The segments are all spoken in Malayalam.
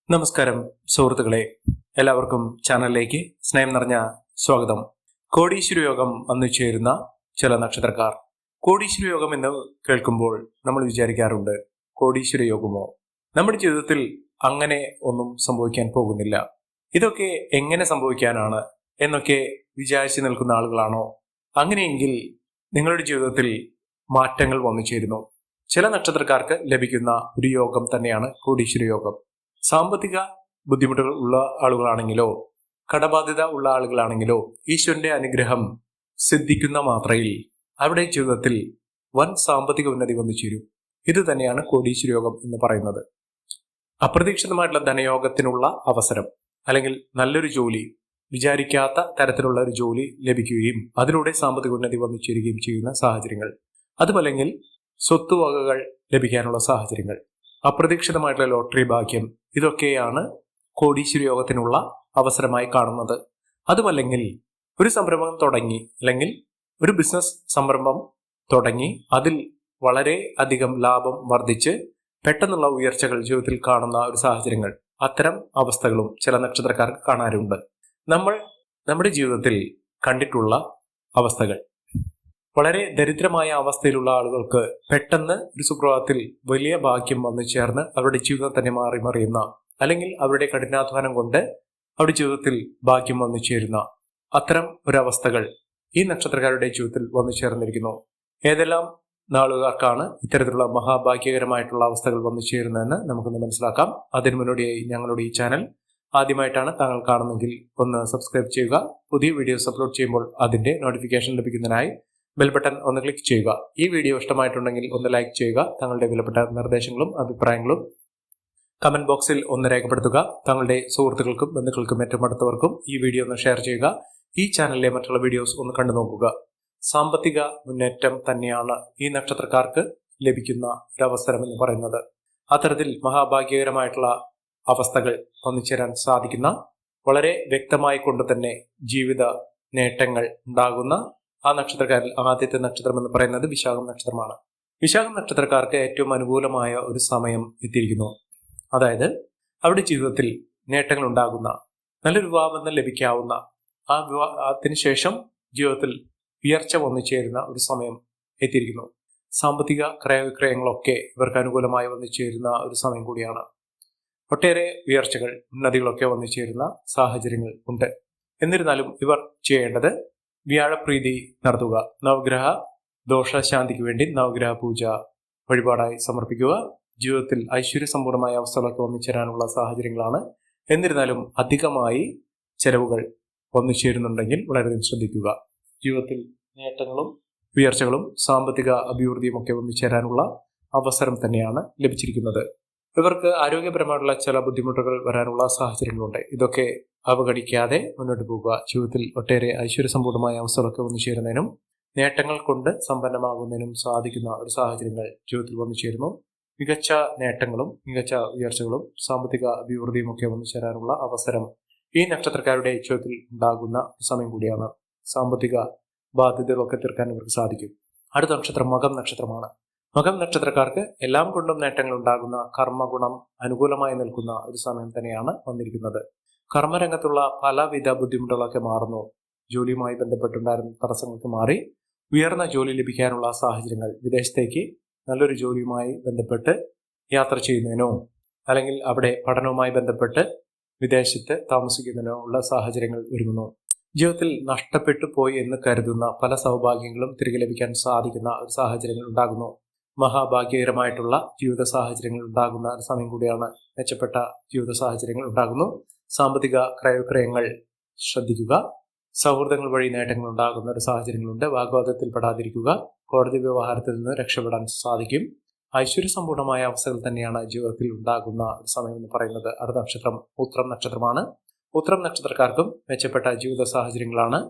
നമസ്കാരം സുഹൃത്തുക്കളെ, എല്ലാവർക്കും ചാനലിലേക്ക് സ്നേഹം നിറഞ്ഞ സ്വാഗതം. കോടീശ്വര യോഗം വന്നു ചേരുന്ന ചില നക്ഷത്രക്കാർ. കോടീശ്വര യോഗം എന്ന് കേൾക്കുമ്പോൾ നമ്മൾ വിചാരിക്കാറുണ്ട്, കോടീശ്വര യോഗമോ? നമ്മുടെ ജീവിതത്തിൽ അങ്ങനെ ഒന്നും സംഭവിക്കാൻ പോകുന്നില്ല. ഇതൊക്കെ എങ്ങനെ സംഭവിക്കാനാണ് എന്നൊക്കെ വിചാരിച്ചു നിൽക്കുന്ന ആളുകളാണോ? അങ്ങനെയെങ്കിൽ നിങ്ങളുടെ ജീവിതത്തിൽ മാറ്റങ്ങൾ വന്നു ചേരുന്നു. ചില നക്ഷത്രക്കാർക്ക് ലഭിക്കുന്ന ഒരു യോഗം തന്നെയാണ് കോടീശ്വര യോഗം. സാമ്പത്തിക ബുദ്ധിമുട്ടുകൾ ഉള്ള ആളുകളാണെങ്കിലോ കടബാധ്യത ഉള്ള ആളുകളാണെങ്കിലോ ഈശ്വരന്റെ അനുഗ്രഹം സിദ്ധിക്കുന്ന മാത്രയിൽ അവരുടെ ജീവിതത്തിൽ വൻ സാമ്പത്തിക ഉന്നതി വന്നു ചേരും. ഇത് തന്നെയാണ് കോടീശ്വര യോഗം എന്ന് പറയുന്നത്. അപ്രതീക്ഷിതമായിട്ടുള്ള ധനയോഗത്തിനുള്ള അവസരം, അല്ലെങ്കിൽ നല്ലൊരു ജോലി, വിചാരിക്കാത്ത തരത്തിലുള്ള ഒരു ജോലി ലഭിക്കുകയും അതിലൂടെ സാമ്പത്തിക ഉന്നതി വന്നു ചേരുകയും ചെയ്യുന്ന സാഹചര്യങ്ങൾ, അതുമല്ലെങ്കിൽ സ്വത്തുവകകൾ ലഭിക്കാനുള്ള സാഹചര്യങ്ങൾ, അപ്രതീക്ഷിതമായിട്ടുള്ള ലോട്ടറി ഭാഗ്യം, ഇതൊക്കെയാണ് കോടീശ്വര യോഗത്തിനുള്ള അവസരമായി കാണുന്നത്. അതുമല്ലെങ്കിൽ ഒരു സംരംഭം തുടങ്ങി, അല്ലെങ്കിൽ ഒരു ബിസിനസ് സംരംഭം തുടങ്ങി അതിൽ വളരെ അധികം ലാഭം വർദ്ധിച്ച് പെട്ടെന്നുള്ള ഉയർച്ചകൾ ജീവിതത്തിൽ കാണുന്ന ഒരു സാഹചര്യങ്ങൾ, അത്തരം അവസ്ഥകളും ചില നക്ഷത്രക്കാർക്ക് കാണാറുണ്ട്. നമ്മൾ നമ്മുടെ ജീവിതത്തിൽ കണ്ടിട്ടുള്ള അവസ്ഥകൾ, വളരെ ദരിദ്രമായ അവസ്ഥയിലുള്ള ആളുകൾക്ക് പെട്ടെന്ന് ഒരു സുപ്രഭാതത്തിൽ വലിയ ഭാഗ്യം വന്നു ചേർന്ന് അവരുടെ ജീവിതം തന്നെ മറിയുന്ന, അല്ലെങ്കിൽ അവരുടെ കഠിനാധ്വാനം കൊണ്ട് അവരുടെ ജീവിതത്തിൽ ഭാഗ്യം വന്നു ചേരുന്ന അത്തരം ഒരവസ്ഥകൾ ഈ നക്ഷത്രക്കാരുടെ ജീവിതത്തിൽ വന്നു ചേർന്നിരിക്കുന്നു. ഏതെല്ലാം നാളുകാർക്കാണ് ഇത്തരത്തിലുള്ള മഹാഭാഗ്യകരമായിട്ടുള്ള അവസ്ഥകൾ വന്നു ചേരുന്നതെന്ന് നമുക്കൊന്ന് മനസ്സിലാക്കാം. അതിനു മുന്നോടിയായി ഞങ്ങളുടെ ഈ ചാനൽ ആദ്യമായിട്ടാണ് താങ്കൾ കാണുന്നെങ്കിൽ ഒന്ന് സബ്സ്ക്രൈബ് ചെയ്യുക. പുതിയ വീഡിയോസ് അപ്ലോഡ് ചെയ്യുമ്പോൾ അതിന്റെ നോട്ടിഫിക്കേഷൻ ലഭിക്കുന്നതിനായി ബെൽ ബട്ടൺ ഒന്ന് ക്ലിക്ക് ചെയ്യുക. ഈ വീഡിയോ ഇഷ്ടമായിട്ടുണ്ടെങ്കിൽ ഒന്ന് ലൈക്ക് ചെയ്യുക. താങ്കളുടെ വിലപ്പെട്ട നിർദ്ദേശങ്ങളും അഭിപ്രായങ്ങളും കമന്റ് ബോക്സിൽ ഒന്ന് രേഖപ്പെടുത്തുക. താങ്കളുടെ സുഹൃത്തുക്കൾക്കും ബന്ധുക്കൾക്കും ഏറ്റവും അടുത്തവർക്കും ഈ വീഡിയോ ഒന്ന് ഷെയർ ചെയ്യുക. ഈ ചാനലിലെ മറ്റുള്ള വീഡിയോസ് ഒന്ന് കണ്ടു നോക്കുക. സാമ്പത്തിക മുന്നേറ്റം തന്നെയാണ് ഈ നക്ഷത്രക്കാർക്ക് ലഭിക്കുന്ന ഒരവസരം എന്ന് പറയുന്നത്. അത്തരത്തിൽ മഹാഭാഗ്യകരമായിട്ടുള്ള അവസ്ഥകൾ വന്നുചേരാൻ സാധിക്കുന്ന, വളരെ വ്യക്തമായി കൊണ്ട് തന്നെ ജീവിത നേട്ടങ്ങൾ ഉണ്ടാകുന്ന ആ നക്ഷത്രക്കാരിൽ ആദ്യത്തെ നക്ഷത്രം എന്ന് പറയുന്നത് വിശാഖം നക്ഷത്രമാണ്. വിശാഖം നക്ഷത്രക്കാർക്ക് ഏറ്റവും അനുകൂലമായ ഒരു സമയം എത്തിയിരിക്കുന്നു. അതായത് അവരുടെ ജീവിതത്തിൽ നേട്ടങ്ങൾ ഉണ്ടാകുന്ന, നല്ലൊരു വിവാഹബന്ധം ലഭിക്കാവുന്ന, ആ വിവാഹത്തിന് ശേഷം ജീവിതത്തിൽ ഉയർച്ച വന്നു ചേരുന്ന ഒരു സമയം എത്തിയിരിക്കുന്നു. സാമ്പത്തിക ക്രയവിക്രയങ്ങളൊക്കെ ഇവർക്ക് അനുകൂലമായി വന്നു ചേരുന്ന ഒരു സമയം കൂടിയാണ്. ഒട്ടേറെ ഉയർച്ചകൾ, ഉന്നതികളൊക്കെ വന്നു ചേരുന്ന സാഹചര്യങ്ങൾ ഉണ്ട്. എന്നിരുന്നാലും ഇവർ ചെയ്യേണ്ടത് വ്യാഴപ്രീതി നടത്തുക. നവഗ്രഹ ദോഷശാന്തിക്ക് വേണ്ടി നവഗ്രഹ പൂജ വഴിപാടായി സമർപ്പിക്കുക. ജീവിതത്തിൽ ഐശ്വര്യസമ്പൂർണമായ അവസ്ഥകളൊക്കെ വന്നുചേരാനുള്ള സാഹചര്യങ്ങളാണ്. എന്നിരുന്നാലും അധികമായി ചെലവുകൾ വന്നു ചേരുന്നുണ്ടെങ്കിൽ വളരെയധികം ശ്രദ്ധിക്കുക. ജീവിതത്തിൽ നേട്ടങ്ങളും ഉയർച്ചകളും സാമ്പത്തിക അഭിവൃദ്ധിയും ഒക്കെ വന്നു ചേരാനുള്ള അവസരം തന്നെയാണ് ലഭിച്ചിരിക്കുന്നത്. ഇവർക്ക് ആരോഗ്യപരമായിട്ടുള്ള ചില ബുദ്ധിമുട്ടുകൾ വരാനുള്ള സാഹചര്യങ്ങളുണ്ട്. ഇതൊക്കെ അവഗണിക്കാതെ മുന്നോട്ട് പോകുക. ജീവിതത്തിൽ ഒട്ടേറെ ഐശ്വര്യസമ്പൂർണമായ അവസ്ഥകളൊക്കെ വന്നു ചേരുന്നതിനും നേട്ടങ്ങൾ കൊണ്ട് സമ്പന്നമാകുന്നതിനും സാധിക്കുന്ന ഒരു സാഹചര്യങ്ങൾ ജീവിതത്തിൽ വന്നു ചേരുന്നു. മികച്ച നേട്ടങ്ങളും മികച്ച ഉയർച്ചകളും സാമ്പത്തിക അഭിവൃദ്ധിയും ഒക്കെ വന്നു ചേരാനുള്ള അവസരം ഈ നക്ഷത്രക്കാരുടെ ജീവിതത്തിൽ ഉണ്ടാകുന്ന സമയം കൂടിയാണ്. സാമ്പത്തിക ബാധ്യതകളൊക്കെ തീർക്കാൻ ഇവർക്ക് സാധിക്കും. അടുത്ത നക്ഷത്രം മകം നക്ഷത്രമാണ്. മകം നക്ഷത്രക്കാർക്ക് എല്ലാം കൊണ്ടും നേട്ടങ്ങൾ ഉണ്ടാകുന്ന, കർമ്മഗുണം അനുകൂലമായി നിൽക്കുന്ന ഒരു സമയം തന്നെയാണ് വന്നിരിക്കുന്നത്. കർമ്മരംഗത്തുള്ള പലവിധ ബുദ്ധിമുട്ടുകളൊക്കെ മാറുന്നു. ജോലിയുമായി ബന്ധപ്പെട്ടുണ്ടായിരുന്ന തടസ്സങ്ങൾക്ക് മാറി ഉയർന്ന ജോലി ലഭിക്കാനുള്ള സാഹചര്യങ്ങൾ, വിദേശത്തേക്ക് നല്ലൊരു ജോലിയുമായി ബന്ധപ്പെട്ട് യാത്ര ചെയ്യുന്നതിനോ അല്ലെങ്കിൽ അവിടെ പഠനവുമായി ബന്ധപ്പെട്ട് വിദേശത്ത് താമസിക്കുന്നതിനോ ഉള്ള സാഹചര്യങ്ങൾ ഒരുങ്ങുന്നു. ജീവിതത്തിൽ നഷ്ടപ്പെട്ടു പോയി എന്ന് കരുതുന്ന പല സൗഭാഗ്യങ്ങളും തിരികെ ലഭിക്കാൻ സാധിക്കുന്ന ഒരു സാഹചര്യങ്ങൾ ഉണ്ടാകുന്നു. മഹാഭാഗ്യകരമായിട്ടുള്ള ജീവിത സാഹചര്യങ്ങൾ ഉണ്ടാകുന്ന ഒരു സമയം കൂടിയാണ്. മെച്ചപ്പെട്ട ജീവിത സാഹചര്യങ്ങൾ ഉണ്ടാകുന്നു. സാമ്പത്തിക ക്രയവിക്രയങ്ങൾ ശ്രദ്ധിക്കുക. സൗഹൃദങ്ങൾ വഴി നേട്ടങ്ങൾ ഉണ്ടാകുന്ന ഒരു സാഹചര്യങ്ങളുണ്ട്. വാഗ്വാദത്തിൽ പെടാതിരിക്കുക. കോടതി വ്യവഹാരത്തിൽ നിന്ന് രക്ഷപ്പെടാൻ സാധിക്കും. ഐശ്വര്യസമ്പൂർണമായ അവസ്ഥകൾ തന്നെയാണ് ജീവിതത്തിൽ ഉണ്ടാകുന്ന ഒരു സമയം എന്ന് പറയുന്നത്. അടുത്ത നക്ഷത്രം ഉത്രം നക്ഷത്രമാണ്. ഉത്രം നക്ഷത്രക്കാർക്കും മെച്ചപ്പെട്ട ജീവിത സാഹചര്യങ്ങളാണ്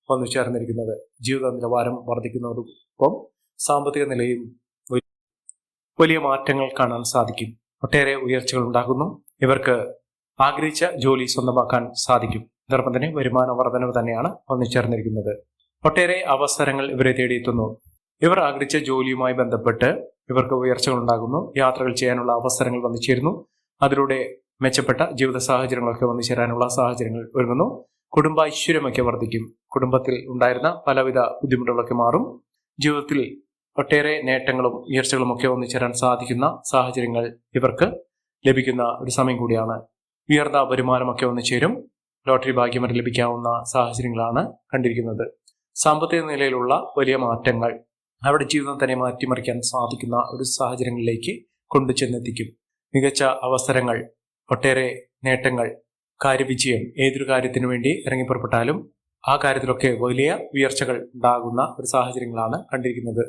വന്നു ചേർന്നിരിക്കുന്നത്. ജീവിത നിലവാരം വർദ്ധിക്കുന്നതോടൊപ്പം സാമ്പത്തിക നിലയും വലിയ മാറ്റങ്ങൾ കാണാൻ സാധിക്കും. ഒട്ടേറെ ഉയർച്ചകൾ ഉണ്ടാകുന്നു. ഇവർക്ക് ആഗ്രഹിച്ച ജോലി സ്വന്തമാക്കാൻ സാധിക്കും. ഇതോടൊപ്പം തന്നെ വരുമാന വർധനവ് തന്നെയാണ് വന്നു ചേർന്നിരിക്കുന്നത്. ഒട്ടേറെ അവസരങ്ങൾ ഇവരെ തേടിയെത്തുന്നു. ഇവർ ആഗ്രഹിച്ച ജോലിയുമായി ബന്ധപ്പെട്ട് ഇവർക്ക് ഉയർച്ചകൾ ഉണ്ടാകുന്നു. യാത്രകൾ ചെയ്യാനുള്ള അവസരങ്ങൾ വന്നു ചേരുന്നു. അതിലൂടെ മെച്ചപ്പെട്ട ജീവിത സാഹചര്യങ്ങളൊക്കെ വന്നു ചേരാനുള്ള സാഹചര്യങ്ങൾ ഒരുങ്ങുന്നു. കുടുംബ ഐശ്വര്യമൊക്കെ വർദ്ധിക്കും. കുടുംബത്തിൽ ഉണ്ടായിരുന്ന പലവിധ ബുദ്ധിമുട്ടുകളൊക്കെ മാറും. ജീവിതത്തിൽ ഒട്ടേറെ നേട്ടങ്ങളും ഉയർച്ചകളും ഒക്കെ വന്നു ചേരാൻ സാധിക്കുന്ന സാഹചര്യങ്ങൾ ഇവർക്ക് ലഭിക്കുന്ന ഒരു സമയം കൂടിയാണ്. ഉയർന്ന വരുമാനമൊക്കെ വന്നു ചേരും. ലോട്ടറി ഭാഗ്യം വരെ ലഭിക്കാവുന്ന സാഹചര്യങ്ങളാണ് കണ്ടിരിക്കുന്നത്. സാമ്പത്തിക നിലയിലുള്ള വലിയ മാറ്റങ്ങൾ അവരുടെ ജീവിതം തന്നെ മാറ്റിമറിക്കാൻ സാധിക്കുന്ന ഒരു സാഹചര്യങ്ങളിലേക്ക് കൊണ്ടുചെന്നെത്തിക്കും. മികച്ച അവസരങ്ങൾ, ഒട്ടേറെ നേട്ടങ്ങൾ, കാര്യവിജയം, ഏതൊരു കാര്യത്തിനു വേണ്ടി ഇറങ്ങിപ്പുറപ്പെട്ടാലും ആ കാര്യത്തിലൊക്കെ വലിയ ഉയർച്ചകൾ ഉണ്ടാകുന്ന ഒരു സാഹചര്യങ്ങളാണ് കണ്ടിരിക്കുന്നത്.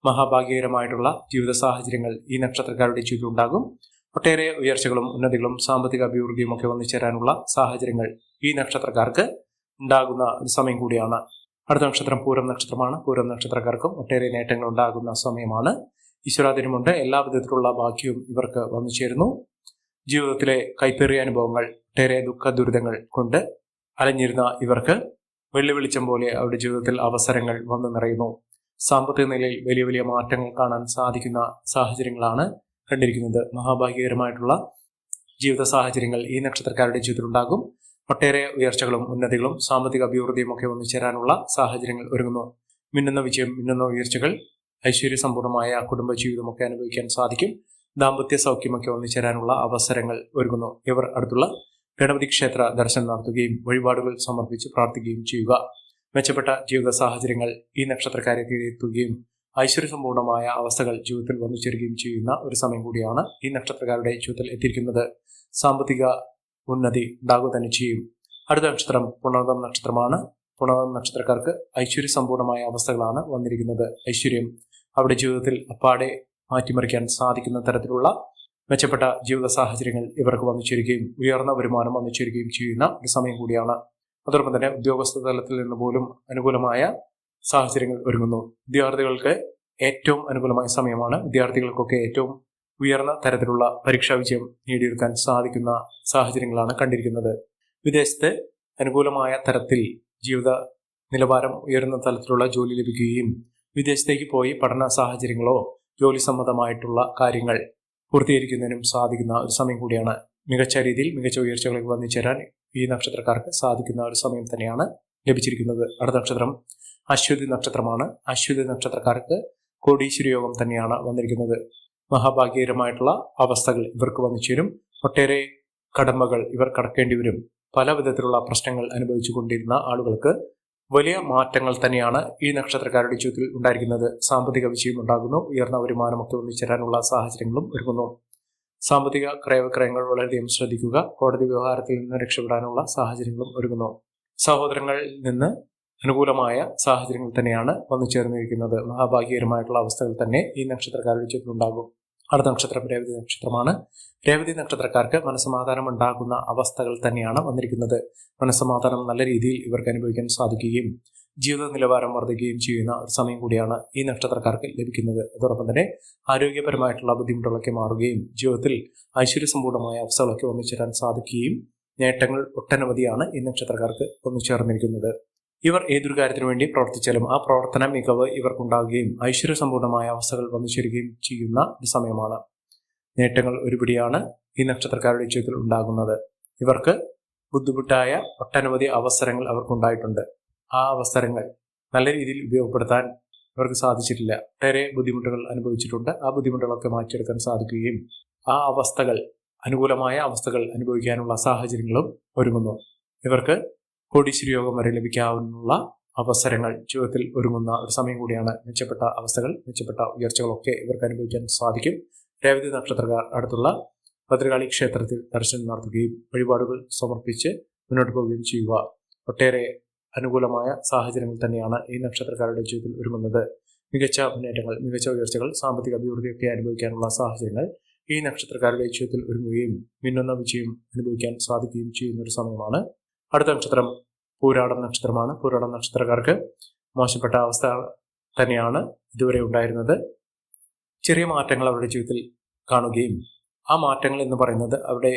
മഹാഭാഗ്യകരമായിട്ടുള്ള ജീവിത സാഹചര്യങ്ങൾ ഈ നക്ഷത്രക്കാരുടെ ജീവിതത്തിൽ ഉണ്ടാകും. ഒട്ടേറെ ഉയർച്ചകളും ഉന്നതികളും സാമ്പത്തിക അഭിവൃദ്ധിയും ഒക്കെ വന്നു ചേരാനുള്ള സാഹചര്യങ്ങൾ ഈ നക്ഷത്രക്കാർക്ക് ഉണ്ടാകുന്ന ഒരു സമയം കൂടിയാണ്. അടുത്ത നക്ഷത്രം പൂരം നക്ഷത്രമാണ്. പൂരം നക്ഷത്രക്കാർക്കും ഒട്ടേറെ നേട്ടങ്ങൾ ഉണ്ടാകുന്ന സമയമാണ്. ഈശ്വരാധീനമുണ്ട്. എല്ലാ വിധത്തിലുള്ള ഭാഗ്യവും ഇവർക്ക് വന്നു ചേരുന്നു. ജീവിതത്തിലെ കൈപ്പേറിയ അനുഭവങ്ങൾ, ഒട്ടേറെ ദുഃഖ ദുരിതങ്ങൾ കൊണ്ട് അലഞ്ഞിരുന്ന ഇവർക്ക് വെള്ളി വെളിച്ചം പോലെ അവരുടെ ജീവിതത്തിൽ അവസരങ്ങൾ വന്നു നിറയുന്നു. സാമ്പത്തിക നിലയിൽ വലിയ വലിയ മാറ്റങ്ങൾ കാണാൻ സാധിക്കുന്ന സാഹചര്യങ്ങളാണ് കണ്ടിരിക്കുന്നത്. മഹാഭാഗ്യകരമായിട്ടുള്ള ജീവിത സാഹചര്യങ്ങൾ ഈ നക്ഷത്രക്കാരുടെ ജീവിതത്തിൽ ഉണ്ടാകും. ഒട്ടേറെ ഉയർച്ചകളും ഉന്നതികളും സാമ്പത്തിക അഭിവൃദ്ധിയും ഒക്കെ വന്നു ചേരാനുള്ള സാഹചര്യങ്ങൾ ഒരുങ്ങുന്നു. മിന്നുന്ന വിജയം, മിന്നുന്ന ഉയർച്ചകൾ, ഐശ്വര്യസമ്പൂർണമായ കുടുംബജീവിതമൊക്കെ അനുഭവിക്കാൻ സാധിക്കും. ദാമ്പത്യ സൗഖ്യമൊക്കെ വന്നു ചേരാനുള്ള അവസരങ്ങൾ ഒരുങ്ങുന്നു. ഇവർ അടുത്തുള്ള ഗണപതി ക്ഷേത്ര ദർശനം നടത്തുകയും വഴിപാടുകൾ സമർപ്പിച്ച് പ്രാർത്ഥിക്കുകയും ചെയ്യുക. മെച്ചപ്പെട്ട ജീവിത സാഹചര്യങ്ങൾ ഈ നക്ഷത്രക്കാരെ തേടിയെത്തുകയും ഐശ്വര്യസമ്പൂർണമായ അവസ്ഥകൾ ജീവിതത്തിൽ വന്നു ചേരുകയും ചെയ്യുന്ന ഒരു സമയം കൂടിയാണ് ഈ നക്ഷത്രക്കാരുടെ ജീവിതത്തിൽ എത്തിയിരിക്കുന്നത്. സാമ്പത്തിക ഉന്നതി ഉണ്ടാകുക തന്നെ ചെയ്യും. അടുത്ത നക്ഷത്രം പുണർദം നക്ഷത്രമാണ്. പുണർദം നക്ഷത്രക്കാർക്ക് ഐശ്വര്യസമ്പൂർണമായ അവസ്ഥകളാണ് വന്നിരിക്കുന്നത്. ഐശ്വര്യം അവരുടെ ജീവിതത്തിൽ അപ്പാടെ മാറ്റിമറിക്കാൻ സാധിക്കുന്ന തരത്തിലുള്ള മെച്ചപ്പെട്ട ജീവിത സാഹചര്യങ്ങൾ ഇവർക്ക് വന്നു ചേരുകയും ഉയർന്ന വരുമാനം വന്നു ചേരുകയും ചെയ്യുന്ന ഒരു സമയം കൂടിയാണ്. അതോടൊപ്പം തന്നെ ഉദ്യോഗസ്ഥ തലത്തിൽ നിന്ന് പോലും അനുകൂലമായ സാഹചര്യങ്ങൾ ഒരുങ്ങുന്നു. വിദ്യാർത്ഥികൾക്ക് ഏറ്റവും അനുകൂലമായ സമയമാണ്. വിദ്യാർത്ഥികൾക്കൊക്കെ ഏറ്റവും ഉയർന്ന തരത്തിലുള്ള പരീക്ഷാ വിജയം നേടിയെടുക്കാൻ സാധിക്കുന്ന സാഹചര്യങ്ങളാണ് കണ്ടിരിക്കുന്നത്. വിദേശത്ത് അനുകൂലമായ തരത്തിൽ ജീവിത നിലവാരം ഉയർന്ന തലത്തിലുള്ള ജോലി ലഭിക്കുകയും വിദേശത്തേക്ക് പോയി പഠന സാഹചര്യങ്ങളോ ജോലി സംബന്ധമായിട്ടുള്ള കാര്യങ്ങൾ പൂർത്തീകരിക്കുന്നതിനും സാധിക്കുന്ന ഒരു സമയം കൂടിയാണ്. മികച്ച രീതിയിൽ മികച്ച ഉയർച്ചകളിലേക്ക് വന്നു ചേരാൻ ഈ നക്ഷത്രക്കാർക്ക് സാധിക്കുന്ന ഒരു സമയം തന്നെയാണ് ലഭിച്ചിരിക്കുന്നത്. അടുത്ത നക്ഷത്രം അശ്വതി നക്ഷത്രമാണ്. അശ്വതി നക്ഷത്രക്കാർക്ക് കോടീശ്വര യോഗം തന്നെയാണ് വന്നിരിക്കുന്നത്. മഹാഭാഗ്യകരമായിട്ടുള്ള അവസ്ഥകൾ ഇവർക്ക് വന്നു ചേരും. ഒട്ടേറെ കടമകൾ ഇവർ കടക്കേണ്ടി വരും. പല വിധത്തിലുള്ള പ്രശ്നങ്ങൾ അനുഭവിച്ചു കൊണ്ടിരുന്ന ആളുകൾക്ക് വലിയ മാറ്റങ്ങൾ തന്നെയാണ് ഈ നക്ഷത്രക്കാരുടെ ജീവിതത്തിൽ ഉണ്ടായിരിക്കുന്നത്. സാമ്പത്തിക വിജയം ഉണ്ടാകുന്നു. ഉയർന്ന വരുമാനമൊക്കെ ഒന്നിച്ചേരാനുള്ള സാഹചര്യങ്ങളും ഒരുങ്ങുന്നു. സാമ്പത്തിക ക്രയവിക്രയങ്ങൾ വളരെയധികം ശ്രദ്ധിക്കുക. കോടതി വ്യവഹാരത്തിൽ നിന്ന് രക്ഷപ്പെടാനുള്ള സാഹചര്യങ്ങളും ഒരുങ്ങുന്നു. സഹോദരങ്ങളിൽ നിന്ന് അനുകൂലമായ സാഹചര്യങ്ങൾ തന്നെയാണ് വന്നു ചേർന്നിരിക്കുന്നത്. മഹാഭാഗ്യകരമായിട്ടുള്ള അവസ്ഥകൾ തന്നെ ഈ നക്ഷത്രക്കാരുടെ ജീവിതത്തിൽ ഉണ്ടാകും. അടുത്ത നക്ഷത്രം രേവതി നക്ഷത്രമാണ്. രേവതി നക്ഷത്രക്കാർക്ക് മനസ്സമാധാനം ഉണ്ടാകുന്ന അവസ്ഥകൾ തന്നെയാണ് വന്നിരിക്കുന്നത്. മനസ്സമാധാനം നല്ല രീതിയിൽ ഇവർക്ക് അനുഭവിക്കാൻ സാധിക്കുകയും ജീവിത നിലവാരം വർദ്ധിക്കുകയും ചെയ്യുന്ന ഒരു സമയം കൂടിയാണ് ഈ നക്ഷത്രക്കാർക്ക് ലഭിക്കുന്നത്. അതോടൊപ്പം തന്നെ ആരോഗ്യപരമായിട്ടുള്ള ബുദ്ധിമുട്ടുകളൊക്കെ മാറുകയും ജീവിതത്തിൽ ഐശ്വര്യസമ്പൂർണമായ അവസ്ഥകളൊക്കെ ഒന്നിച്ചേരാൻ സാധിക്കുകയും നേട്ടങ്ങൾ ഒട്ടനവധിയാണ് ഈ നക്ഷത്രക്കാർക്ക് ഒന്നിച്ചേർന്നിരിക്കുന്നത്. ഇവർ ഏതൊരു കാര്യത്തിനു വേണ്ടി പ്രവർത്തിച്ചാലും ആ പ്രവർത്തന മികവ് ഇവർക്കുണ്ടാകുകയും ഐശ്വര്യസമ്പൂർണമായ അവസ്ഥകൾ വന്നു ചേരുകയും ചെയ്യുന്ന ഒരു സമയമാണ്. നേട്ടങ്ങൾ ഒരുപിടിയാണ് ഈ നക്ഷത്രക്കാരുടെ ജീവിതത്തിൽ ഉണ്ടാകുന്നത്. ഇവർക്ക് ബുദ്ധിമുട്ടായ ഒട്ടനവധി അവസരങ്ങൾ അവർക്കുണ്ടായിട്ടുണ്ട്. ആ അവസരങ്ങൾ നല്ല രീതിയിൽ ഉപയോഗപ്പെടുത്താൻ ഇവർക്ക് സാധിച്ചിട്ടില്ല. ഒട്ടേറെ ബുദ്ധിമുട്ടുകൾ അനുഭവിച്ചിട്ടുണ്ട്. ആ ബുദ്ധിമുട്ടുകളൊക്കെ മാറ്റിയെടുക്കാൻ സാധിക്കുകയും ആ അവസ്ഥകൾ, അനുകൂലമായ അവസ്ഥകൾ അനുഭവിക്കാനുള്ള സാഹചര്യങ്ങളും ഒരുങ്ങുന്നു. ഇവർക്ക് കോടീശ്വര യോഗം വരെ ലഭിക്കാവുന്ന അവസരങ്ങൾ ജീവിതത്തിൽ ഒരുങ്ങുന്ന ഒരു സമയം കൂടിയാണ്. മെച്ചപ്പെട്ട അവസ്ഥകൾ, മെച്ചപ്പെട്ട ഉയർച്ചകളൊക്കെ ഇവർക്ക് അനുഭവിക്കാൻ സാധിക്കും. രേവതി നക്ഷത്രക്കാർ അടുത്തുള്ള ഭദ്രകാളി ക്ഷേത്രത്തിൽ ദർശനം നടത്തുകയും വഴിപാടുകൾ സമർപ്പിച്ച് മുന്നോട്ട് പോവുകയും ചെയ്യുക. ഒട്ടേറെ അനുകൂലമായ സാഹചര്യങ്ങൾ തന്നെയാണ് ഈ നക്ഷത്രക്കാരുടെ ജീവിതത്തിൽ ഒരുങ്ങുന്നത്. മികച്ച മുന്നേറ്റങ്ങൾ, മികച്ച ഉയർച്ചകൾ, സാമ്പത്തിക അഭിവൃദ്ധിയൊക്കെ അനുഭവിക്കാനുള്ള സാഹചര്യങ്ങൾ ഈ നക്ഷത്രക്കാരുടെ ജീവിതത്തിൽ ഒരുങ്ങുകയും മിന്നുന്ന വിജയം അനുഭവിക്കാൻ സാധിക്കുകയും ചെയ്യുന്ന ഒരു സമയമാണ്. അടുത്ത നക്ഷത്രം പൂരാടം നക്ഷത്രമാണ്. പൂരാടം നക്ഷത്രക്കാർക്ക് മോശപ്പെട്ട അവസ്ഥ തന്നെയാണ് ഇതുവരെ ഉണ്ടായിരുന്നത്. ചെറിയ മാറ്റങ്ങൾ അവരുടെ ജീവിതത്തിൽ കാണുകയും ആ മാറ്റങ്ങൾ എന്ന് പറയുന്നത് അവരുടെ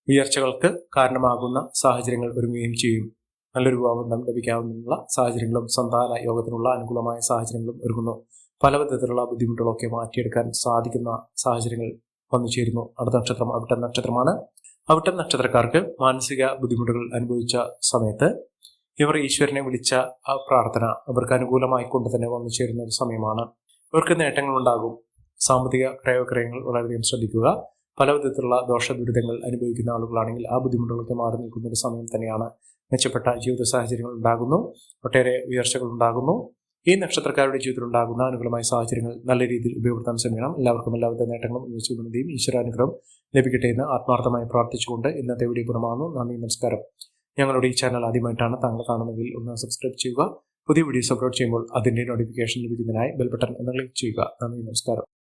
ഉയർച്ചകൾക്ക് കാരണമാകുന്ന സാഹചര്യങ്ങൾ ഒരുങ്ങുകയും ചെയ്യും. നല്ലൊരു ബന്ധം ലഭിക്കാവുന്ന സാഹചര്യങ്ങളും സന്താന യോഗത്തിനുള്ള അനുകൂലമായ സാഹചര്യങ്ങളും ഒരുങ്ങുന്നു. പല വിധത്തിലുള്ള ബുദ്ധിമുട്ടുകളൊക്കെ മാറ്റിയെടുക്കാൻ സാധിക്കുന്ന സാഹചര്യങ്ങൾ വന്നു ചേരുന്നു. അടുത്ത നക്ഷത്രം അവിട്ടം നക്ഷത്രമാണ്. അവിട്ടം നക്ഷത്രക്കാർക്ക് മാനസിക ബുദ്ധിമുട്ടുകൾ അനുഭവിച്ച സമയത്ത് ഇവർ ഈശ്വരനെ വിളിച്ച ആ പ്രാർത്ഥന അവർക്ക് അനുകൂലമായി കൊണ്ട് തന്നെ വന്നു ചേരുന്ന ഒരു സമയമാണ്. ഇവർക്ക് നേട്ടങ്ങളുണ്ടാകും. സാമ്പത്തിക ക്രയവിക്രയങ്ങൾ വളരെയധികം ശ്രദ്ധിക്കുക. പല വിധത്തിലുള്ള ദോഷദുരിതങ്ങൾ അനുഭവിക്കുന്ന ആളുകളാണെങ്കിൽ ആ ബുദ്ധിമുട്ടുകളൊക്കെ മാറി നിൽക്കുന്ന ഒരു സമയം തന്നെയാണ്. മെച്ചപ്പെട്ട ജീവിത സാഹചര്യങ്ങൾ ഉണ്ടാകുന്നു. ഒട്ടേറെ ഉയർച്ചകൾ ഉണ്ടാകുന്നു. ഈ നക്ഷത്രക്കാരുടെ ജീവിതത്തിൽ ഉണ്ടാകുന്ന അനുകൂലമായ സാഹചര്യങ്ങൾ നല്ല രീതിയിൽ ഉപയോഗപ്പെടുത്താൻ ശ്രമിക്കണം. എല്ലാവർക്കും എല്ലാവിധ നേട്ടങ്ങളും ഉന്നതിയും ഈശ്വരാനുഗ്രഹം ലഭിക്കട്ടെ എന്ന് ആത്മാർത്ഥമായി പ്രാർത്ഥിച്ചുകൊണ്ട് ഇന്നത്തെ വീഡിയോ പൂർണ്ണമാകുന്നു. നന്ദി, നമസ്കാരം. ഞങ്ങളുടെ ഈ ചാനൽ ആദ്യമായിട്ടാണ് താങ്കൾ കാണുന്നതെങ്കിൽ ഒന്ന് സബ്സ്ക്രൈബ് ചെയ്യുക. പുതിയ വീഡിയോസ് അപ്ലോഡ് ചെയ്യുമ്പോൾ അതിന്റെ നോട്ടിഫിക്കേഷൻ ലഭിക്കുന്നതിനായി ബെൽ ബട്ടൺ ഒന്ന് ക്ലിക്ക് ചെയ്യുക. നന്ദി, നമസ്കാരം.